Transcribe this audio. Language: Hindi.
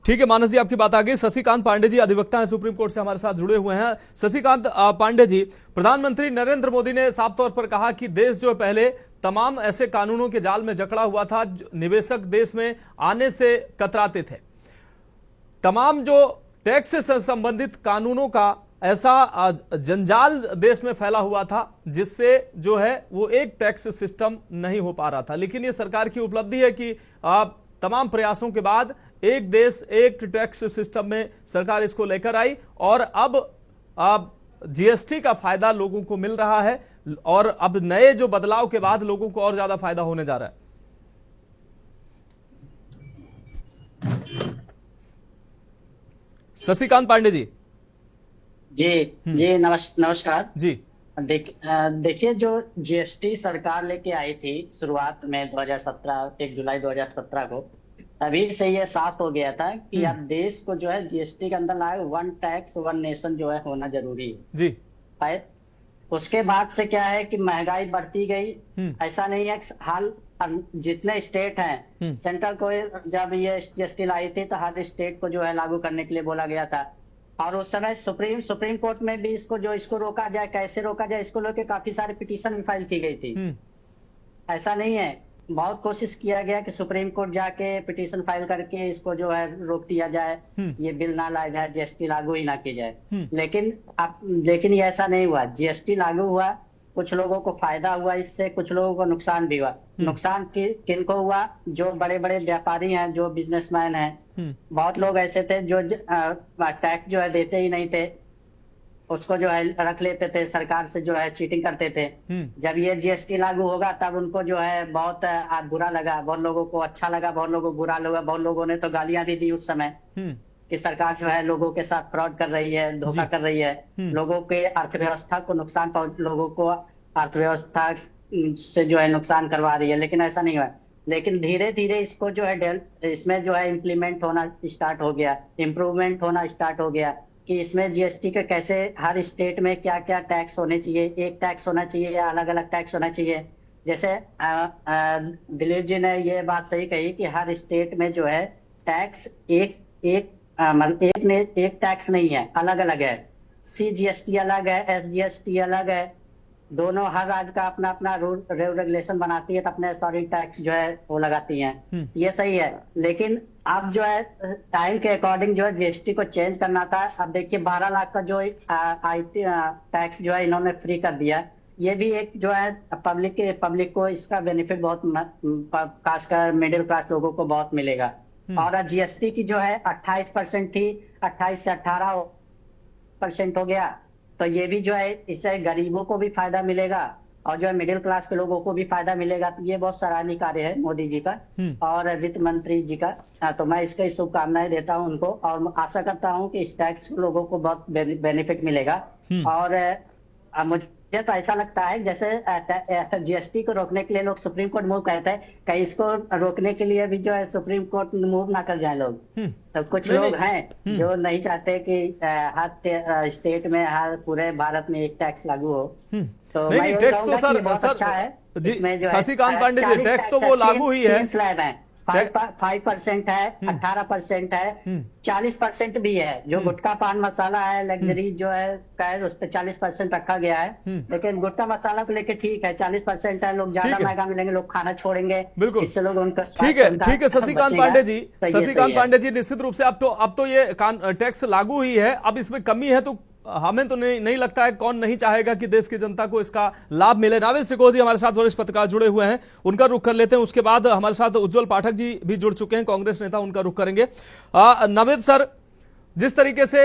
ठीक है मानस जी, आपकी बात आ गई। शशिकांत पांडे जी अधिवक्ता हैं, सुप्रीम कोर्ट से हमारे साथ जुड़े हुए हैं। शशिकांत पांडे जी, प्रधानमंत्री नरेंद्र मोदी ने साफ तौर पर कहा कि देश जो पहले तमाम ऐसे कानूनों के जाल में जकड़ा हुआ था, निवेशक देश में आने से कतराते थे। तमाम जो टैक्स से संबंधित कानूनों का ऐसा जंजाल देश में फैला हुआ था जिससे जो है वो एक टैक्स सिस्टम नहीं हो पा रहा था। लेकिन ये सरकार की उपलब्धि है कि तमाम प्रयासों के बाद एक देश एक टैक्स सिस्टम में सरकार इसको लेकर आई और अब जीएसटी का फायदा लोगों को मिल रहा है और अब नए जो बदलाव के बाद लोगों को और ज्यादा फायदा होने जा रहा है। शशिकांत पांडे जी। जी नमस्कार जी। देखिए, जो जीएसटी सरकार लेके आई थी शुरुआत में 2017 1 जुलाई 2017 को, तभी से ये साफ हो गया था कि अब देश को जो है जीएसटी के अंदर लाए वन टैक्स वन नेशन जो है होना जरूरी है जी। उसके बाद से क्या है कि महंगाई बढ़ती गई। ऐसा नहीं है, हाल जितने स्टेट हैं, सेंट्रल को जब ये जीएसटी लाई थी तो हर स्टेट को जो है लागू करने के लिए बोला गया था और उस समय सुप्रीम कोर्ट में भी इसको रोका जाए, कैसे रोका जाए, इसको लेकर काफी सारे पिटीशन भी फाइल की गई थी। ऐसा नहीं है, बहुत कोशिश किया गया कि सुप्रीम कोर्ट जाके पिटीशन फाइल करके इसको जो है रोक दिया जाए, ये बिल ना लाया जाए, जीएसटी लागू ही ना की जाए। लेकिन ये ऐसा नहीं हुआ। जीएसटी लागू हुआ, कुछ लोगों को फायदा हुआ इससे, कुछ लोगों को नुकसान भी हुआ। नुकसान किनको हुआ? जो बड़े बड़े व्यापारी हैं, जो बिजनेसमैन हैं। बहुत लोग ऐसे थे जो टैक्स जो है देते ही नहीं थे, उसको जो है रख लेते थे, सरकार से जो है चीटिंग करते थे। जब ये जीएसटी लागू होगा तब उनको जो है बहुत बुरा लगा, बहुत लोगों को अच्छा लगा, बहुत लोगों को बुरा लगा। बहुत लोगों ने तो गालियां भी दी उस समय कि सरकार जो है लोगों के साथ फ्रॉड कर रही है, धोखा कर रही है, लोगों के अर्थव्यवस्था को नुकसान लोगों को अर्थव्यवस्था से जो है नुकसान करवा रही है। लेकिन ऐसा नहीं हुआ। लेकिन धीरे धीरे इसको जो है इसमें जो है इम्प्लीमेंट होना स्टार्ट हो गया, इम्प्रूवमेंट होना स्टार्ट हो गया कि इसमें जीएसटी के कैसे हर स्टेट में क्या क्या टैक्स होने चाहिए, एक टैक्स होना चाहिए या अलग अलग टैक्स होना चाहिए। जैसे दिलीप जी ने ये बात सही कही कि हर स्टेट में जो है टैक्स एक टैक्स नहीं है, अलग अलग है। सीजीएसटी अलग है, एसजीएसटी अलग है। दोनों हर राज्य का अपना अपना रूल रेगुलेशन बनाती है तो अपने सॉरी टैक्स जो है वो लगाती हैं। ये सही है। लेकिन अब जो है टाइम के अकॉर्डिंग जो है जीएसटी को चेंज करना था। अब देखिए 12 लाख का जो आईटी टैक्स जो है इन्होंने फ्री कर दिया। ये भी एक जो है पब्लिक को इसका बेनिफिट बहुत, खासकर मिडिल क्लास लोगों को बहुत मिलेगा। और जीएसटी की जो है 28% थी, 28 से 18% हो गया। तो ये भी जो है इससे गरीबों को भी फायदा मिलेगा और जो है मिडिल क्लास के लोगों को भी फायदा मिलेगा। तो ये बहुत सराहनीय कार्य है मोदी जी का और वित्त मंत्री जी का। तो मैं इसके शुभकामनाएं देता हूं उनको और आशा करता हूं कि इस टैक्स लोगों को बहुत बेनिफिट मिलेगा। और मुझे तो ऐसा लगता है जैसे जीएसटी को रोकने के लिए लोग सुप्रीम कोर्ट मूव कहते हैं, कहीं इसको रोकने के लिए भी जो है सुप्रीम कोर्ट मूव ना कर जाए लोग। तो कुछ लोग हैं जो नहीं चाहते कि हर स्टेट में, हर पूरे भारत में एक टैक्स लागू हो। तो नहीं, टैक्स तो सर अच्छा है। शशिकांत पांडे जी, टैक्स तो वो लागू ही है। 5% है, 18% है, 40% भी है। जो गुटखा पान मसाला है, लग्जरी जो है उस पर 40% रखा गया है। लेकिन गुटखा मसाला को लेके ठीक है, 40% है। लोग ज्यादा महंगा मिलेंगे, लोग खाना छोड़ेंगे, इससे लोग उनका ठीक है। शशिकांत पांडे जी निश्चित रूप से अब तो ये टैक्स लागू ही है। अब इसमें कमी है तो हमें तो नहीं लगता है, कौन नहीं चाहेगा कि देश की जनता को इसका लाभ मिले। नावेद सिकोह जी हमारे साथ वरिष्ठ पत्रकार जुड़े हुए हैं, उनका रुख कर लेते हैं। उसके बाद हमारे साथ उज्जवल पाठक जी भी जुड़ चुके हैं, कांग्रेस नेता, उनका रुख करेंगे। नावेद सर, जिस तरीके से